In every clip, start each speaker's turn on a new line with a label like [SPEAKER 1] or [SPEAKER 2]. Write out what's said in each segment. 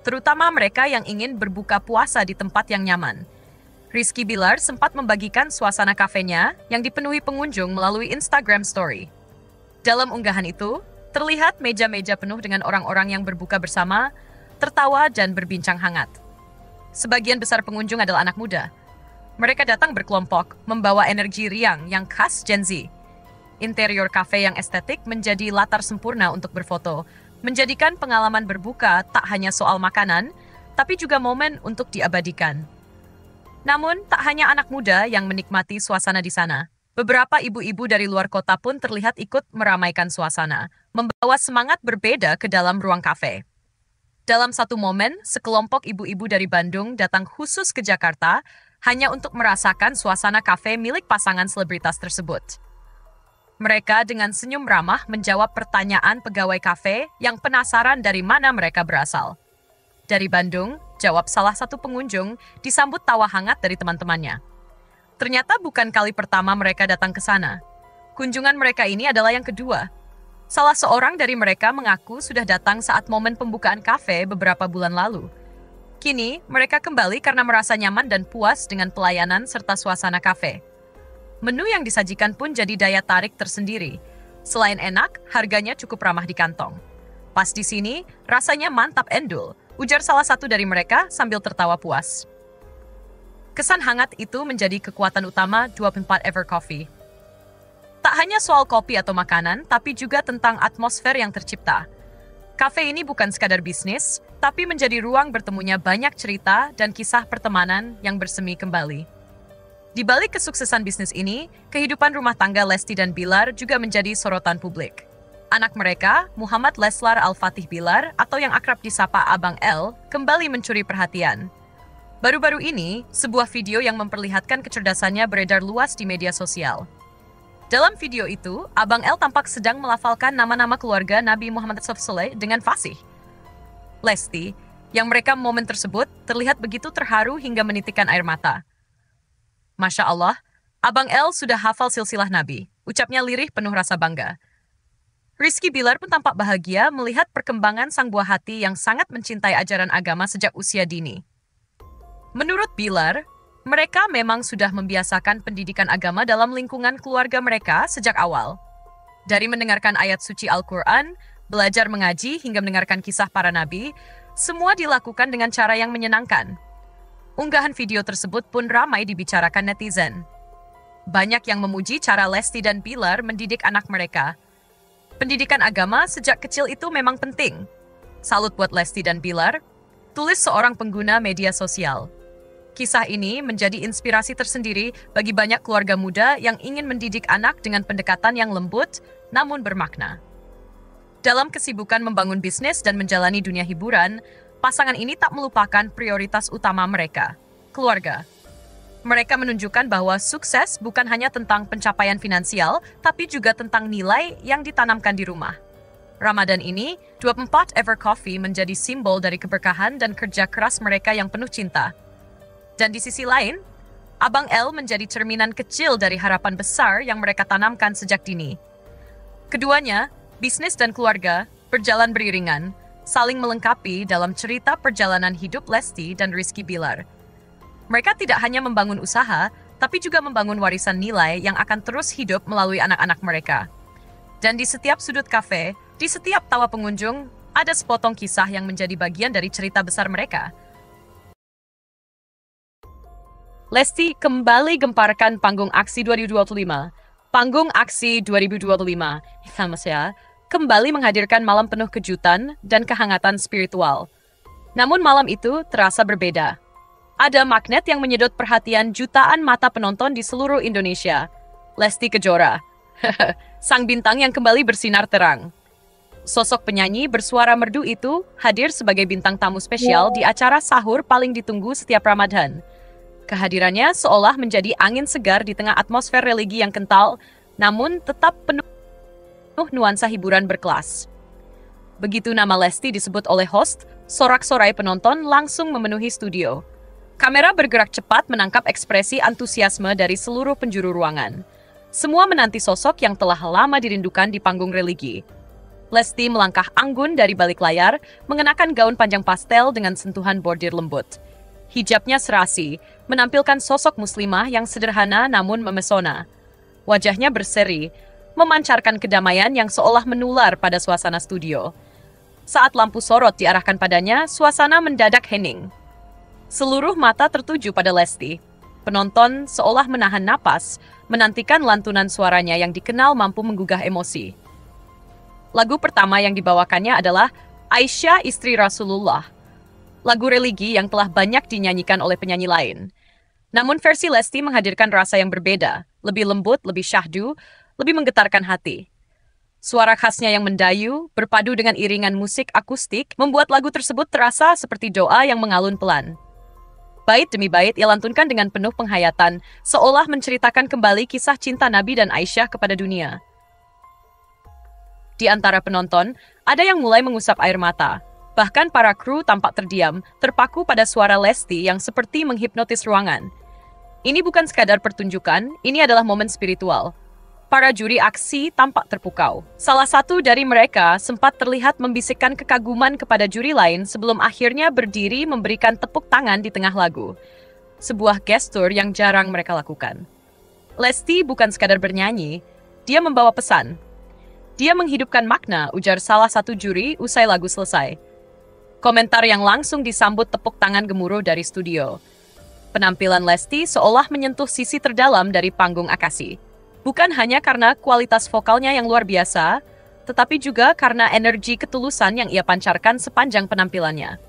[SPEAKER 1] terutama mereka yang ingin berbuka puasa di tempat yang nyaman. Rizky Bilar sempat membagikan suasana kafenya yang dipenuhi pengunjung melalui Instagram Story. Dalam unggahan itu, terlihat meja-meja penuh dengan orang-orang yang berbuka bersama, tertawa dan berbincang hangat. Sebagian besar pengunjung adalah anak muda. Mereka datang berkelompok, membawa energi riang yang khas Gen Z. Interior kafe yang estetik menjadi latar sempurna untuk berfoto, menjadikan pengalaman berbuka tak hanya soal makanan, tapi juga momen untuk diabadikan. Namun, tak hanya anak muda yang menikmati suasana di sana. Beberapa ibu-ibu dari luar kota pun terlihat ikut meramaikan suasana, membawa semangat berbeda ke dalam ruang kafe. Dalam satu momen, sekelompok ibu-ibu dari Bandung datang khusus ke Jakarta hanya untuk merasakan suasana kafe milik pasangan selebritas tersebut. Mereka dengan senyum ramah menjawab pertanyaan pegawai kafe yang penasaran dari mana mereka berasal. Dari Bandung, jawab salah satu pengunjung, disambut tawa hangat dari teman-temannya. Ternyata bukan kali pertama mereka datang ke sana. Kunjungan mereka ini adalah yang kedua. Salah seorang dari mereka mengaku sudah datang saat momen pembukaan kafe beberapa bulan lalu. Kini, mereka kembali karena merasa nyaman dan puas dengan pelayanan serta suasana kafe. Menu yang disajikan pun jadi daya tarik tersendiri. Selain enak, harganya cukup ramah di kantong. Pas di sini, rasanya mantap endul, ujar salah satu dari mereka sambil tertawa puas. Kesan hangat itu menjadi kekuatan utama 24 Ever Coffee. Tak hanya soal kopi atau makanan, tapi juga tentang atmosfer yang tercipta. Kafe ini bukan sekadar bisnis, tapi menjadi ruang bertemunya banyak cerita dan kisah pertemanan yang bersemi kembali. Di balik kesuksesan bisnis ini, kehidupan rumah tangga Lesti dan Bilar juga menjadi sorotan publik. Anak mereka, Muhammad Leslar Al-Fatih Bilar, atau yang akrab disapa Abang L, kembali mencuri perhatian. Baru-baru ini, sebuah video yang memperlihatkan kecerdasannya beredar luas di media sosial. Dalam video itu, Abang L tampak sedang melafalkan nama-nama keluarga Nabi Muhammad SAW dengan fasih. Lesti, yang merekam momen tersebut, terlihat begitu terharu hingga menitikkan air mata. Masya Allah, Abang L sudah hafal silsilah Nabi, ucapnya lirih penuh rasa bangga. Rizky Bilar pun tampak bahagia melihat perkembangan sang buah hati yang sangat mencintai ajaran agama sejak usia dini. Menurut Bilar, mereka memang sudah membiasakan pendidikan agama dalam lingkungan keluarga mereka sejak awal. Dari mendengarkan ayat suci Al-Quran, belajar mengaji hingga mendengarkan kisah para nabi, semua dilakukan dengan cara yang menyenangkan. Unggahan video tersebut pun ramai dibicarakan netizen. Banyak yang memuji cara Lesti dan Bilar mendidik anak mereka. Pendidikan agama sejak kecil itu memang penting. Salut buat Lesti dan Bilar, tulis seorang pengguna media sosial. Kisah ini menjadi inspirasi tersendiri bagi banyak keluarga muda yang ingin mendidik anak dengan pendekatan yang lembut namun bermakna. Dalam kesibukan membangun bisnis dan menjalani dunia hiburan, pasangan ini tak melupakan prioritas utama mereka, keluarga. Mereka menunjukkan bahwa sukses bukan hanya tentang pencapaian finansial, tapi juga tentang nilai yang ditanamkan di rumah. Ramadan ini, 24 Ever Coffee menjadi simbol dari keberkahan dan kerja keras mereka yang penuh cinta. Dan di sisi lain, Abang L menjadi cerminan kecil dari harapan besar yang mereka tanamkan sejak dini. Keduanya, bisnis dan keluarga, berjalan beriringan, saling melengkapi dalam cerita perjalanan hidup Lesti dan Rizky Bilar. Mereka tidak hanya membangun usaha, tapi juga membangun warisan nilai yang akan terus hidup melalui anak-anak mereka. Dan di setiap sudut kafe, di setiap tawa pengunjung, ada sepotong kisah yang menjadi bagian dari cerita besar mereka. Lesti kembali gemparkan panggung aksi 2025. Panggung aksi 2025, kembali menghadirkan malam penuh kejutan dan kehangatan spiritual. Namun malam itu terasa berbeda. Ada magnet yang menyedot perhatian jutaan mata penonton di seluruh Indonesia. Lesti Kejora. Sang bintang yang kembali bersinar terang. Sosok penyanyi bersuara merdu itu hadir sebagai bintang tamu spesial di acara sahur paling ditunggu setiap Ramadan. Kehadirannya seolah menjadi angin segar di tengah atmosfer religi yang kental, namun tetap penuh nuansa hiburan berkelas. Begitu nama Lesti disebut oleh host, sorak-sorai penonton langsung memenuhi studio. Kamera bergerak cepat menangkap ekspresi antusiasme dari seluruh penjuru ruangan. Semua menanti sosok yang telah lama dirindukan di panggung religi. Lesti melangkah anggun dari balik layar, mengenakan gaun panjang pastel dengan sentuhan bordir lembut. Hijabnya serasi, menampilkan sosok muslimah yang sederhana namun memesona. Wajahnya berseri, memancarkan kedamaian yang seolah menular pada suasana studio. Saat lampu sorot diarahkan padanya, suasana mendadak hening. Seluruh mata tertuju pada Lesti. Penonton seolah menahan napas, menantikan lantunan suaranya yang dikenal mampu menggugah emosi. Lagu pertama yang dibawakannya adalah Aisyah Istri Rasulullah, lagu religi yang telah banyak dinyanyikan oleh penyanyi lain. Namun versi Lesti menghadirkan rasa yang berbeda, lebih lembut, lebih syahdu, lebih menggetarkan hati. Suara khasnya yang mendayu, berpadu dengan iringan musik akustik, membuat lagu tersebut terasa seperti doa yang mengalun pelan. Bait demi bait ia lantunkan dengan penuh penghayatan, seolah menceritakan kembali kisah cinta Nabi dan Aisyah kepada dunia. Di antara penonton, ada yang mulai mengusap air mata. Bahkan para kru tampak terdiam, terpaku pada suara Lesti yang seperti menghipnotis ruangan. Ini bukan sekadar pertunjukan, ini adalah momen spiritual. Para juri aksi tampak terpukau. Salah satu dari mereka sempat terlihat membisikkan kekaguman kepada juri lain sebelum akhirnya berdiri memberikan tepuk tangan di tengah lagu. Sebuah gestur yang jarang mereka lakukan. Lesti bukan sekadar bernyanyi, dia membawa pesan. Dia menghidupkan makna, ujar salah satu juri usai lagu selesai. Komentar yang langsung disambut tepuk tangan gemuruh dari studio. Penampilan Lesti seolah menyentuh sisi terdalam dari panggung Akasi. Bukan hanya karena kualitas vokalnya yang luar biasa, tetapi juga karena energi ketulusan yang ia pancarkan sepanjang penampilannya.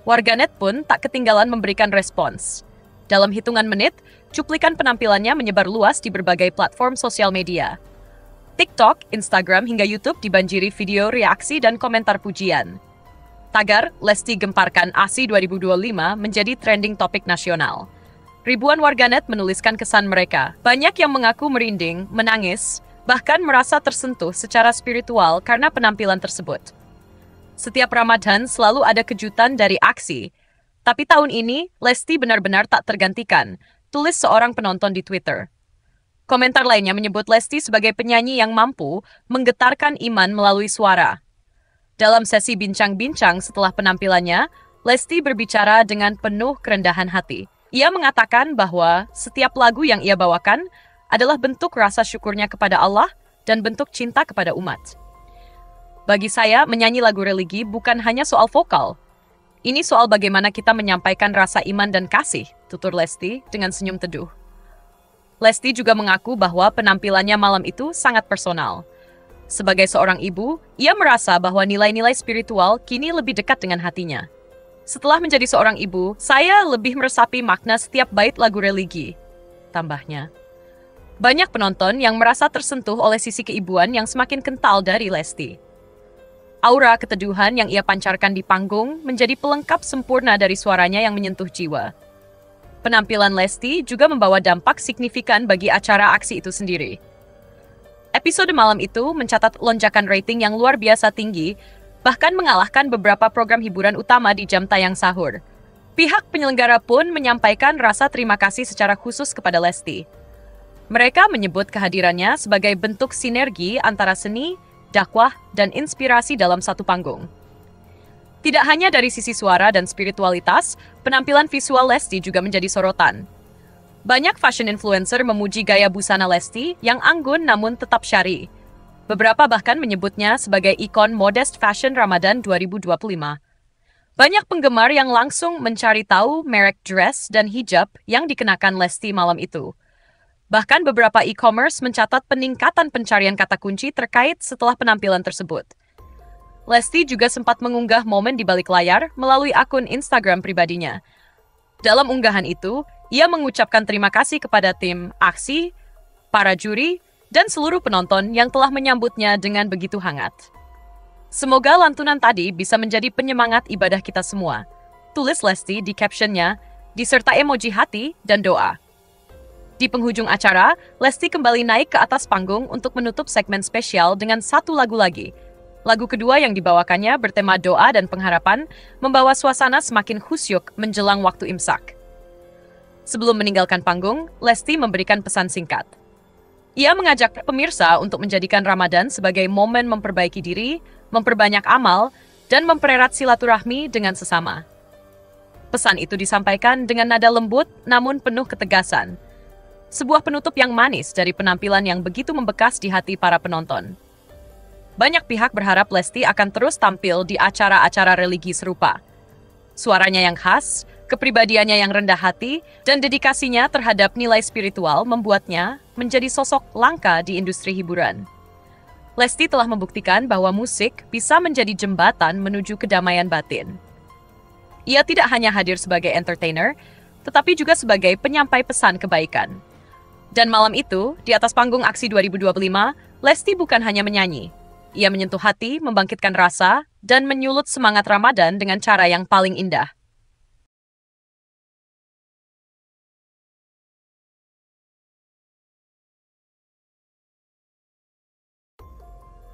[SPEAKER 1] Warganet pun tak ketinggalan memberikan respons. Dalam hitungan menit, cuplikan penampilannya menyebar luas di berbagai platform sosial media. TikTok, Instagram, hingga YouTube dibanjiri video reaksi dan komentar pujian. Tagar Lesti Gemparkan ASI 2025 menjadi trending topik nasional. Ribuan warganet menuliskan kesan mereka. Banyak yang mengaku merinding, menangis, bahkan merasa tersentuh secara spiritual karena penampilan tersebut. Setiap Ramadan selalu ada kejutan dari aksi. Tapi tahun ini, Lesti benar-benar tak tergantikan, tulis seorang penonton di Twitter. Komentar lainnya menyebut Lesti sebagai penyanyi yang mampu menggetarkan iman melalui suara. Dalam sesi bincang-bincang setelah penampilannya, Lesti berbicara dengan penuh kerendahan hati. Ia mengatakan bahwa setiap lagu yang ia bawakan adalah bentuk rasa syukurnya kepada Allah dan bentuk cinta kepada umat. Bagi saya, menyanyi lagu religi bukan hanya soal vokal. Ini soal bagaimana kita menyampaikan rasa iman dan kasih, tutur Lesti dengan senyum teduh. Lesti juga mengaku bahwa penampilannya malam itu sangat personal. Sebagai seorang ibu, ia merasa bahwa nilai-nilai spiritual kini lebih dekat dengan hatinya. Setelah menjadi seorang ibu, saya lebih meresapi makna setiap bait lagu religi, tambahnya. Banyak penonton yang merasa tersentuh oleh sisi keibuan yang semakin kental dari Lesti. Aura keteduhan yang ia pancarkan di panggung menjadi pelengkap sempurna dari suaranya yang menyentuh jiwa. Penampilan Lesti juga membawa dampak signifikan bagi acara aksi itu sendiri. Episode malam itu mencatat lonjakan rating yang luar biasa tinggi, bahkan mengalahkan beberapa program hiburan utama di jam tayang sahur. Pihak penyelenggara pun menyampaikan rasa terima kasih secara khusus kepada Lesti. Mereka menyebut kehadirannya sebagai bentuk sinergi antara seni, dakwah, dan inspirasi dalam satu panggung. Tidak hanya dari sisi suara dan spiritualitas, penampilan visual Lesti juga menjadi sorotan. Banyak fashion influencer memuji gaya busana Lesti yang anggun namun tetap syar'i. Beberapa bahkan menyebutnya sebagai ikon modest fashion Ramadan 2025. Banyak penggemar yang langsung mencari tahu merek dress dan hijab yang dikenakan Lesti malam itu. Bahkan beberapa e-commerce mencatat peningkatan pencarian kata kunci terkait setelah penampilan tersebut. Lesti juga sempat mengunggah momen di balik layar melalui akun Instagram pribadinya. Dalam unggahan itu, ia mengucapkan terima kasih kepada tim aksi, para juri, dan seluruh penonton yang telah menyambutnya dengan begitu hangat. Semoga lantunan tadi bisa menjadi penyemangat ibadah kita semua. Tulis Lesti di captionnya, disertai emoji hati dan doa. Di penghujung acara, Lesti kembali naik ke atas panggung untuk menutup segmen spesial dengan satu lagu lagi. Lagu kedua yang dibawakannya bertema doa dan pengharapan, membawa suasana semakin khusyuk menjelang waktu imsak. Sebelum meninggalkan panggung, Lesti memberikan pesan singkat. Ia mengajak pemirsa untuk menjadikan Ramadan sebagai momen memperbaiki diri, memperbanyak amal, dan mempererat silaturahmi dengan sesama. Pesan itu disampaikan dengan nada lembut namun penuh ketegasan. Sebuah penutup yang manis dari penampilan yang begitu membekas di hati para penonton. Banyak pihak berharap Lesti akan terus tampil di acara-acara religi serupa. Suaranya yang khas, kepribadiannya yang rendah hati, dan dedikasinya terhadap nilai spiritual membuatnya menjadi sosok langka di industri hiburan. Lesti telah membuktikan bahwa musik bisa menjadi jembatan menuju kedamaian batin. Ia tidak hanya hadir sebagai entertainer, tetapi juga sebagai penyampai pesan kebaikan. Dan malam itu, di atas panggung Aksi 2025, Lesti bukan hanya menyanyi. Ia menyentuh hati, membangkitkan rasa, dan menyulut semangat Ramadan dengan cara yang paling indah.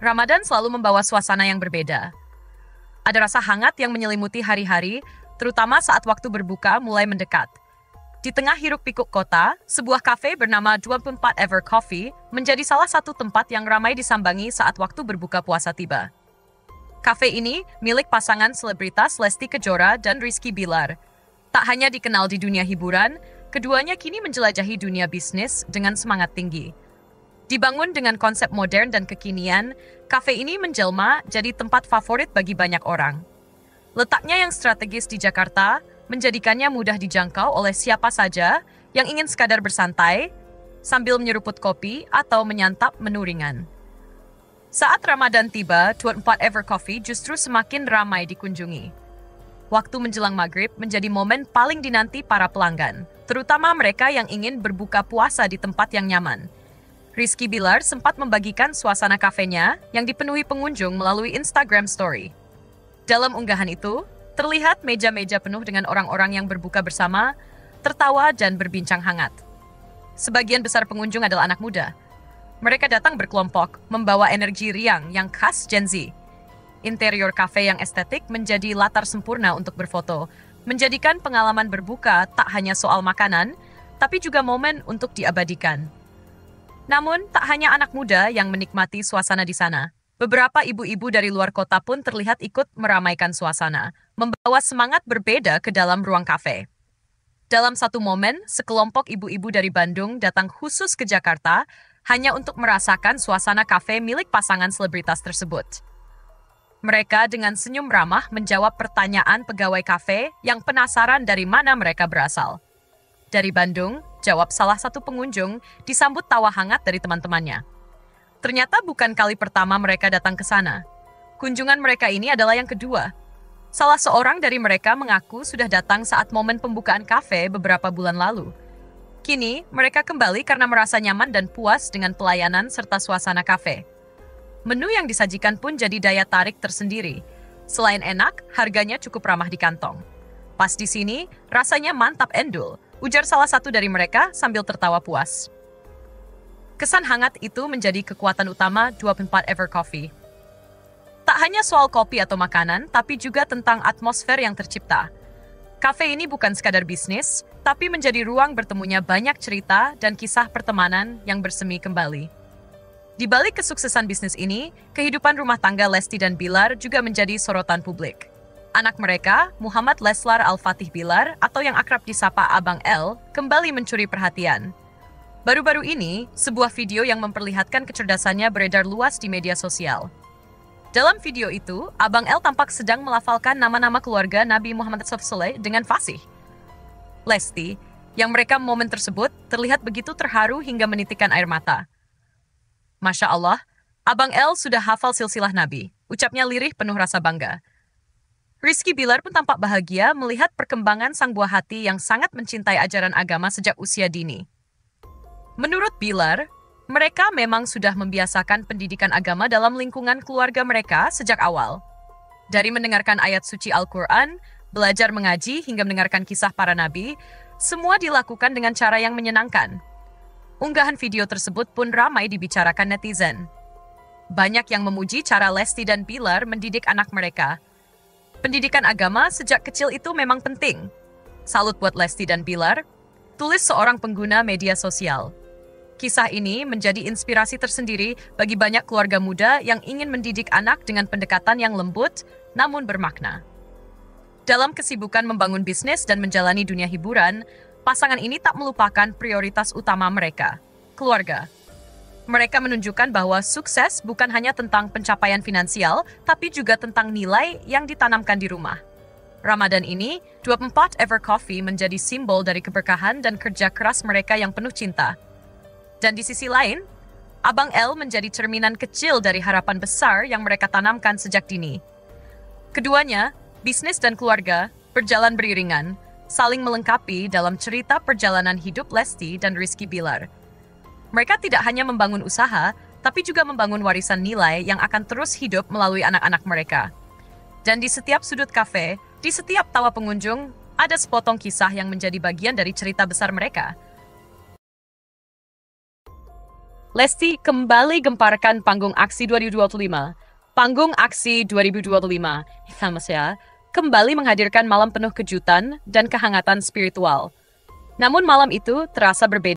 [SPEAKER 1] Ramadan selalu membawa suasana yang berbeda. Ada rasa hangat yang menyelimuti hari-hari, terutama saat waktu berbuka mulai mendekat. Di tengah hiruk-pikuk kota, sebuah kafe bernama 24 Ever Coffee menjadi salah satu tempat yang ramai disambangi saat waktu berbuka puasa tiba. Kafe ini milik pasangan selebritas Lesti Kejora dan Rizky Bilar. Tak hanya dikenal di dunia hiburan, keduanya kini menjelajahi dunia bisnis dengan semangat tinggi. Dibangun dengan konsep modern dan kekinian, kafe ini menjelma jadi tempat favorit bagi banyak orang. Letaknya yang strategis di Jakarta menjadikannya mudah dijangkau oleh siapa saja yang ingin sekadar bersantai sambil menyeruput kopi atau menyantap menu ringan. Saat Ramadan tiba, 24 Ever Coffee justru semakin ramai dikunjungi. Waktu menjelang maghrib menjadi momen paling dinanti para pelanggan, terutama mereka yang ingin berbuka puasa di tempat yang nyaman. Rizky Bilar sempat membagikan suasana kafenya yang dipenuhi pengunjung melalui Instagram Story. Dalam unggahan itu, terlihat meja-meja penuh dengan orang-orang yang berbuka bersama, tertawa dan berbincang hangat. Sebagian besar pengunjung adalah anak muda. Mereka datang berkelompok, membawa energi riang yang khas Gen Z. Interior kafe yang estetik menjadi latar sempurna untuk berfoto, menjadikan pengalaman berbuka tak hanya soal makanan, tapi juga momen untuk diabadikan. Namun, tak hanya anak muda yang menikmati suasana di sana. Beberapa ibu-ibu dari luar kota pun terlihat ikut meramaikan suasana, membawa semangat berbeda ke dalam ruang kafe. Dalam satu momen, sekelompok ibu-ibu dari Bandung datang khusus ke Jakarta hanya untuk merasakan suasana kafe milik pasangan selebritas tersebut. Mereka dengan senyum ramah menjawab pertanyaan pegawai kafe yang penasaran dari mana mereka berasal. Dari Bandung, jawab salah satu pengunjung, disambut tawa hangat dari teman-temannya. Ternyata bukan kali pertama mereka datang ke sana. Kunjungan mereka ini adalah yang kedua. Salah seorang dari mereka mengaku sudah datang saat momen pembukaan kafe beberapa bulan lalu. Kini, mereka kembali karena merasa nyaman dan puas dengan pelayanan serta suasana kafe. Menu yang disajikan pun jadi daya tarik tersendiri. Selain enak, harganya cukup ramah di kantong. Pas di sini, rasanya mantap endul, ujar salah satu dari mereka sambil tertawa puas. Kesan hangat itu menjadi kekuatan utama 24 Ever Coffee. Tak hanya soal kopi atau makanan, tapi juga tentang atmosfer yang tercipta. Kafe ini bukan sekadar bisnis, tapi menjadi ruang bertemunya banyak cerita dan kisah pertemanan yang bersemi kembali. Di balik kesuksesan bisnis ini, kehidupan rumah tangga Lesti dan Bilar juga menjadi sorotan publik. Anak mereka, Muhammad Leslar Al-Fatih Bilar, atau yang akrab disapa Abang L, kembali mencuri perhatian. Baru-baru ini, sebuah video yang memperlihatkan kecerdasannya beredar luas di media sosial. Dalam video itu, Abang L tampak sedang melafalkan nama-nama keluarga Nabi Muhammad SAW dengan fasih. Lesti, yang merekam momen tersebut, terlihat begitu terharu hingga menitikkan air mata. Masya Allah, Abang L sudah hafal silsilah Nabi, ucapnya lirih penuh rasa bangga. Rizky Bilar pun tampak bahagia melihat perkembangan sang buah hati yang sangat mencintai ajaran agama sejak usia dini. Menurut Bilar, mereka memang sudah membiasakan pendidikan agama dalam lingkungan keluarga mereka sejak awal. Dari mendengarkan ayat suci Al-Quran, belajar mengaji hingga mendengarkan kisah para nabi, semua dilakukan dengan cara yang menyenangkan. Unggahan video tersebut pun ramai dibicarakan netizen. Banyak yang memuji cara Lesti dan Bilar mendidik anak mereka. Pendidikan agama sejak kecil itu memang penting. Salut buat Lesti dan Bilar, tulis seorang pengguna media sosial. Kisah ini menjadi inspirasi tersendiri bagi banyak keluarga muda yang ingin mendidik anak dengan pendekatan yang lembut namun bermakna. Dalam kesibukan membangun bisnis dan menjalani dunia hiburan, pasangan ini tak melupakan prioritas utama mereka, keluarga. Mereka menunjukkan bahwa sukses bukan hanya tentang pencapaian finansial, tapi juga tentang nilai yang ditanamkan di rumah. Ramadan ini, 24 Ever Coffee menjadi simbol dari keberkahan dan kerja keras mereka yang penuh cinta. Dan di sisi lain, Abang L menjadi cerminan kecil dari harapan besar yang mereka tanamkan sejak dini. Keduanya, bisnis dan keluarga, berjalan beriringan, saling melengkapi dalam cerita perjalanan hidup Lesti dan Rizky Bilar. Mereka tidak hanya membangun usaha, tapi juga membangun warisan nilai yang akan terus hidup melalui anak-anak mereka. Dan di setiap sudut kafe, di setiap tawa pengunjung, ada sepotong kisah yang menjadi bagian dari cerita besar mereka. Lesti kembali gemparkan panggung aksi 2025. Panggung aksi 2025, kembali menghadirkan malam penuh kejutan dan kehangatan spiritual. Namun malam itu terasa berbeda.